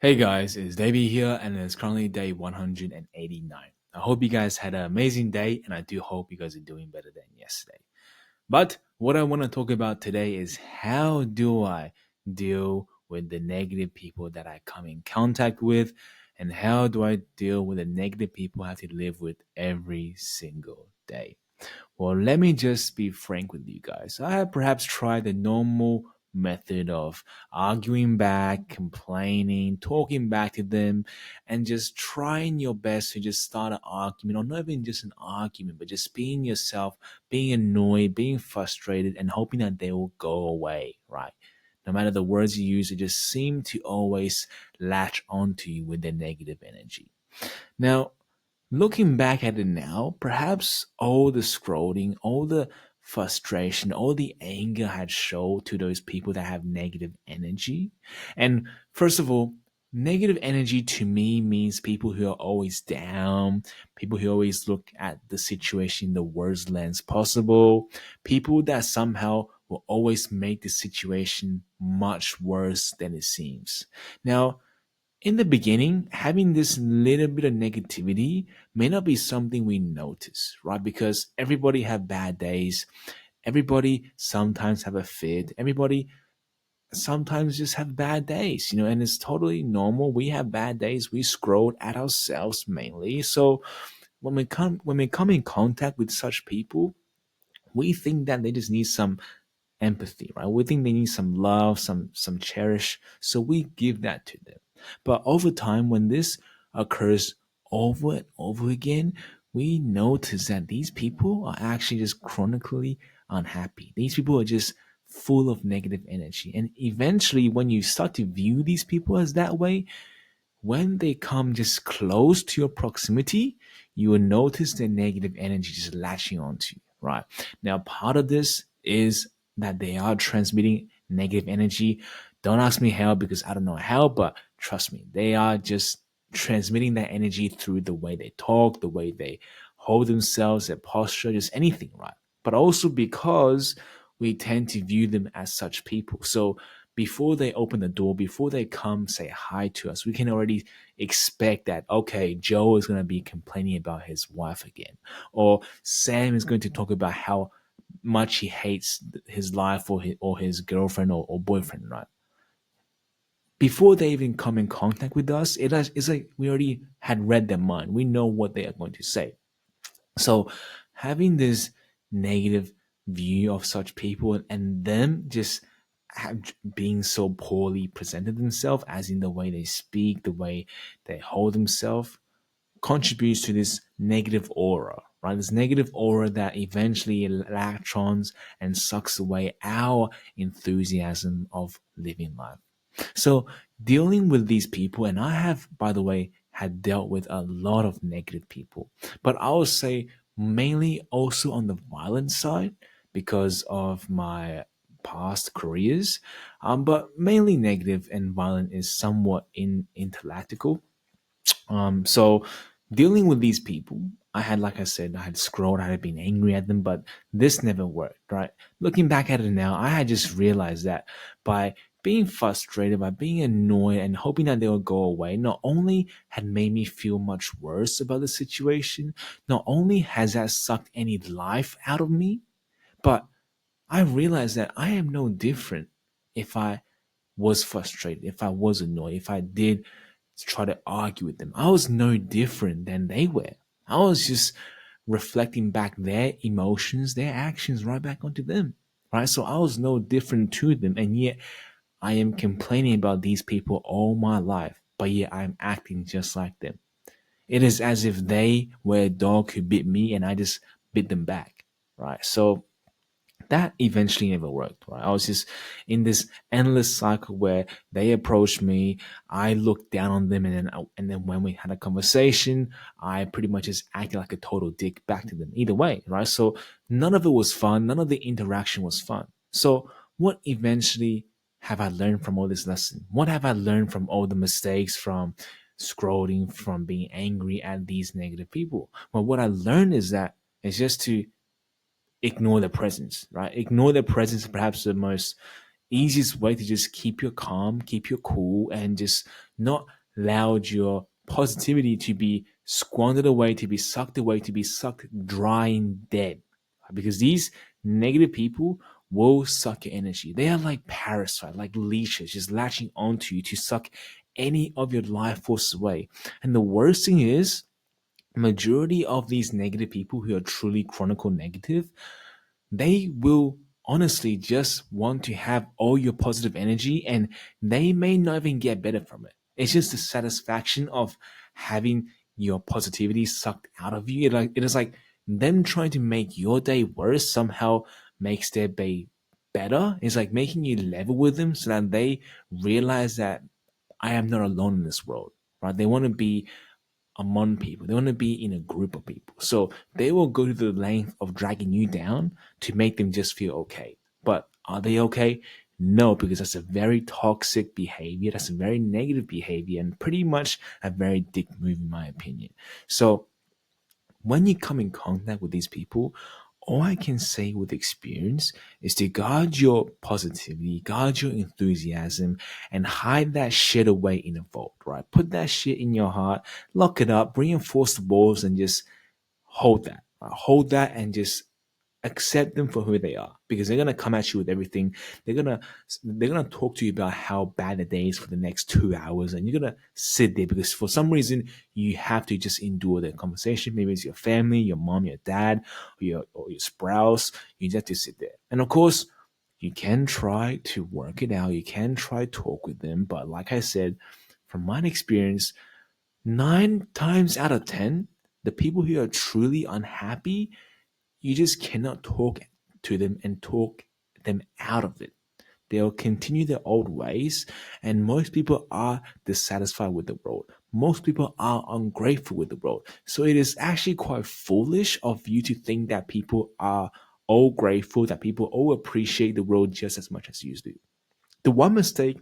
Hey guys, it's Davey here, and it's currently day 189. I hope you guys had an amazing day, and I do hope you guys are doing better than yesterday. But what I want to talk about today is how do I deal with the negative people that I come in contact with, and how do I deal with the negative people I have to live with every single day? Well, let me just be frank with you guys. I have perhaps tried the normal method of arguing back, complaining, talking back to them, and just trying your best to just start an argument, or not even just an argument, but just being yourself, being annoyed, being frustrated, and hoping that they will go away, right? No matter the words you use, they just seem to always latch onto you with their negative energy. Now, looking back at it now, perhaps all the scrolling, all the frustration, all the anger I had showed to those people that have negative energy. And first of all, negative energy to me means people who are always down, people who always look at the situation in the worst lens possible, people that somehow will always make the situation much worse than it seems. Now, in the beginning, having this little bit of negativity may not be something we notice, right? Because everybody have bad days. Everybody sometimes have a fit. Everybody sometimes just have bad days, and it's totally normal. We have bad days. We scroll at ourselves mainly. So when we come in contact with such people, we think that they just need some empathy, right? We think they need some love, some cherish, so we give that to them. But over time, when this occurs over and over again, we notice that these people are actually just chronically unhappy. These people are just full of negative energy. And eventually, when you start to view these people as that way, when they come just close to your proximity, you will notice the negative energy just latching onto you, right? Now, part of this is that they are transmitting negative energy. Don't ask me how because I don't know how, but trust me, they are just transmitting that energy through the way they talk, the way they hold themselves, their posture, just anything, right? But also because we tend to view them as such people. So before they open the door, before they come say hi to us, we can already expect that, okay, Joe is going to be complaining about his wife again. Or Sam is going to talk about how much he hates his life or his girlfriend or boyfriend, right? Before they even come in contact with us, it's like we already had read their mind. We know what they are going to say. So having this negative view of such people and them just being so poorly presented themselves, as in the way they speak, the way they hold themselves, contributes to this negative aura, right? This negative aura that eventually latches and sucks away our enthusiasm of living life. So dealing with these people, and I have, by the way, had dealt with a lot of negative people, but I would say mainly also on the violent side because of my past careers, but mainly negative and violent is somewhat intellectual. So dealing with these people, I had, like I said, I had scrolled, I had been angry at them, but this never worked, right? Looking back at it now, I had just realized that by being frustrated, by being annoyed and hoping that they would go away, not only had made me feel much worse about the situation, not only has that sucked any life out of me, but I realized that I am no different if I was frustrated, if I was annoyed, if I did try to argue with them. I was no different than they were. I was just reflecting back their emotions, their actions right back onto them. Right? So I was no different to them. And yet I am complaining about these people all my life. But yet I'm acting just like them. It is as if they were a dog who bit me and I just bit them back. Right. So that eventually never worked, right? I was just in this endless cycle where they approached me, I looked down on them, and then when we had a conversation, I pretty much just acted like a total dick back to them. Either way, right? So none of it was fun. None of the interaction was fun. So what eventually have I learned from all this lesson? What have I learned from all the mistakes, from scrolling, from being angry at these negative people? Well, what I learned is that it's just to ignore their presence, right? Ignore their presence, perhaps the most easiest way to just keep your calm, keep your cool, and just not allow your positivity to be squandered away, to be sucked away, to be sucked dry and dead. Because these negative people will suck your energy. They are like parasites, like leeches, just latching onto you to suck any of your life force away. And the worst thing is, majority of these negative people who are truly chronicle negative, they will honestly just want to have all your positive energy, and they may not even get better from it. It's just the satisfaction of having your positivity sucked out of you. It is like them trying to make your day worse somehow makes their day better. It's like making you level with them so that they realize that I am not alone in this world, right? They want to be among people. They want to be in a group of people. So they will go to the length of dragging you down to make them just feel okay. But are they okay? No, because that's a very toxic behavior. That's a very negative behavior and pretty much a very dick move, in my opinion. So when you come in contact with these people, all I can say with experience is to guard your positivity, guard your enthusiasm, and hide that shit away in a vault, right? Put that shit in your heart, lock it up, reinforce the walls, and just hold that. Right? Hold that and just accept them for who they are, because they're gonna come at you with everything. They're gonna talk to you about how bad the day is for the next 2 hours, and you're gonna sit there because for some reason you have to just endure their conversation. Maybe it's your family, your mom, your dad, or your spouse. You just have to sit there, and of course, you can try to work it out. You can try talk with them, but like I said, from my experience, 9 times out of 10, the people who are truly unhappy, you just cannot talk to them and talk them out of it. They'll continue their old ways, and most people are dissatisfied with the world. Most people are ungrateful with the world. So it is actually quite foolish of you to think that people are all grateful, that people all appreciate the world just as much as you do. The one mistake,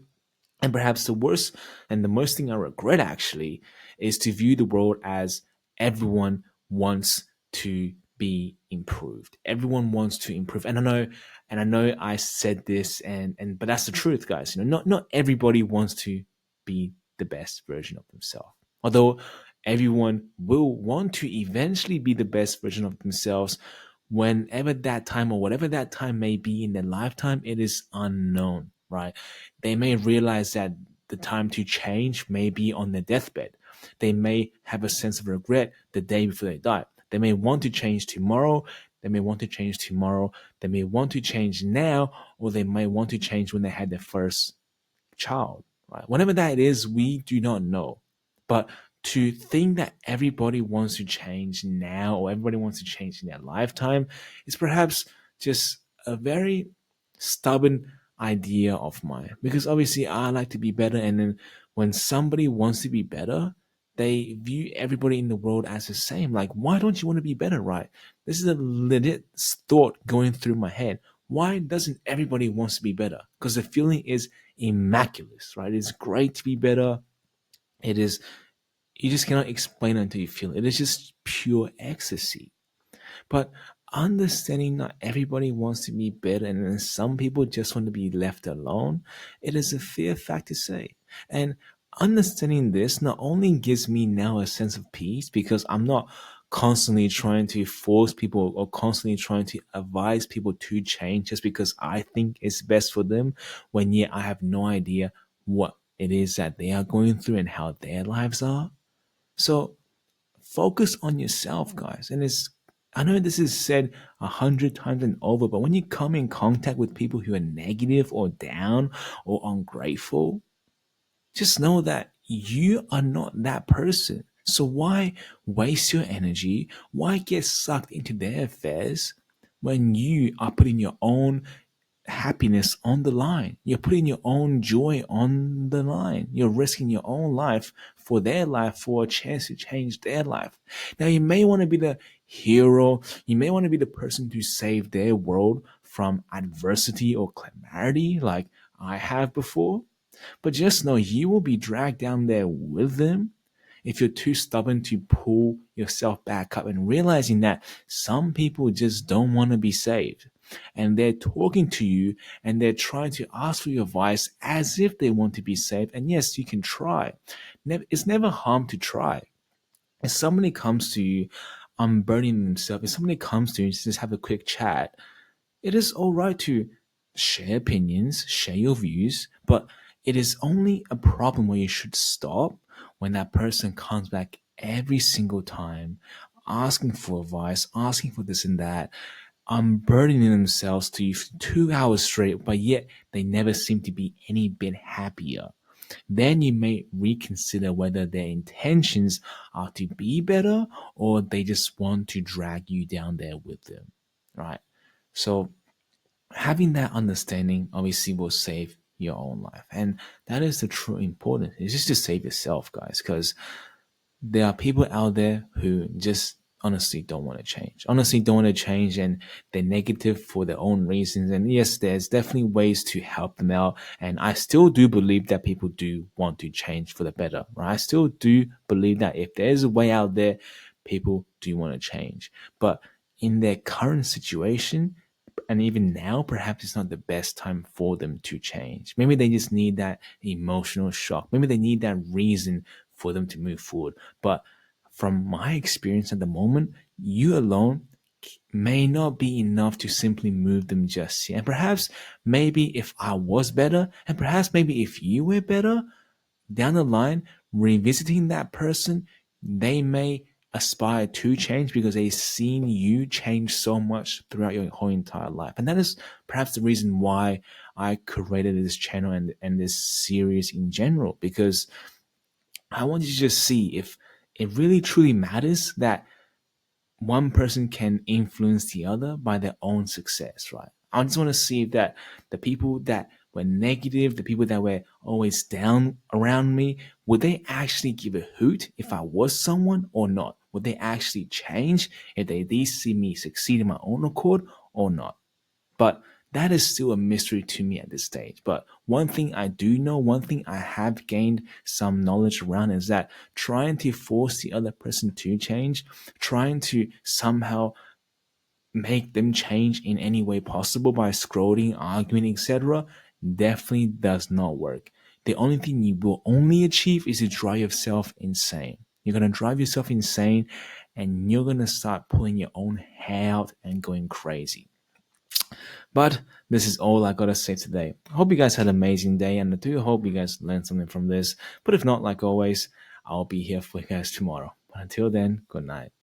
and perhaps the worst and the most thing I regret actually, is to view the world as everyone wants to be improved. Everyone wants to improve. And I know I said this and but that's the truth, guys. Not everybody wants to be the best version of themselves. Although everyone will want to eventually be the best version of themselves, whenever that time or whatever that time may be in their lifetime, it is unknown, right? They may realize that the time to change may be on their deathbed. They may have a sense of regret the day before they die. They may want to change tomorrow. They may want to change tomorrow. They may want to change now, or they may want to change when they had their first child, right? Whatever that is, we do not know. But to think that everybody wants to change now or everybody wants to change in their lifetime is perhaps just a very stubborn idea of mine. Because obviously, I like to be better. And then when somebody wants to be better, they view everybody in the world as the same. Like, why don't you want to be better, right? This is a legit thought going through my head. Why doesn't everybody wants to be better? Because the feeling is immaculate, right? It's great to be better. It is, you just cannot explain it until you feel it. It is just pure ecstasy. But understanding not everybody wants to be better and then some people just want to be left alone, it is a fair fact to say. And understanding this not only gives me now a sense of peace because I'm not constantly trying to force people or constantly trying to advise people to change just because I think it's best for them, when yet I have no idea what it is that they are going through and how their lives are. So focus on yourself, guys. And it's, I know this is said 100 times and over, but when you come in contact with people who are negative or down or ungrateful, just know that you are not that person. So why waste your energy? Why get sucked into their affairs when you are putting your own happiness on the line? You're putting your own joy on the line. You're risking your own life for their life, for a chance to change their life. Now, you may want to be the hero. You may want to be the person to save their world from adversity or calamity like I have before. But just know you will be dragged down there with them if you're too stubborn to pull yourself back up and realizing that some people just don't want to be saved. and they're talking to you and they're trying to ask for your advice as if they want to be saved. And yes, you can try. It's never harm to try. If somebody comes to you unburdening themselves, if somebody comes to you to just have a quick chat, it is all right to share opinions, share your views, but it is only a problem where you should stop when that person comes back every single time asking for advice, asking for this and that, unburdening themselves to you for 2 hours straight, but yet they never seem to be any bit happier. Then you may reconsider whether their intentions are to be better or they just want to drag you down there with them, right? So having that understanding obviously will save your own life. And that is the true importance. It's just to save yourself, guys, because there are people out there who just honestly don't want to change. Honestly don't want to change, and they're negative for their own reasons. And yes, there's definitely ways to help them out. And I still do believe that people do want to change for the better, right? I still do believe that if there's a way out there, people do want to change. But in their current situation, and even now, perhaps it's not the best time for them to change. Maybe they just need that emotional shock. Maybe they need that reason for them to move forward. But from my experience at the moment, you alone may not be enough to simply move them just yet. And perhaps maybe if I was better, and perhaps maybe if you were better, down the line, revisiting that person, they may aspire to change because they've seen you change so much throughout your whole entire life. And that is perhaps the reason why I created this channel and this series in general, because I want you to just see if it really truly matters that one person can influence the other by their own success, right? I just want to see that the people that were negative, the people that were always down around me, would they actually give a hoot if I was someone or not? Would they actually change if they at least see me succeed in my own accord or not? But that is still a mystery to me at this stage. But one thing I do know, one thing I have gained some knowledge around is that trying to force the other person to change, trying to somehow make them change in any way possible by scrolling, arguing, etc., definitely does not work. The only thing you will only achieve is to drive yourself insane. You're going to drive yourself insane and you're going to start pulling your own hair out and going crazy. But this is all I gotta say today. I hope you guys had an amazing day, and I do hope you guys learned something from this. But if not, like always, I'll be here for you guys tomorrow. But until then, good night.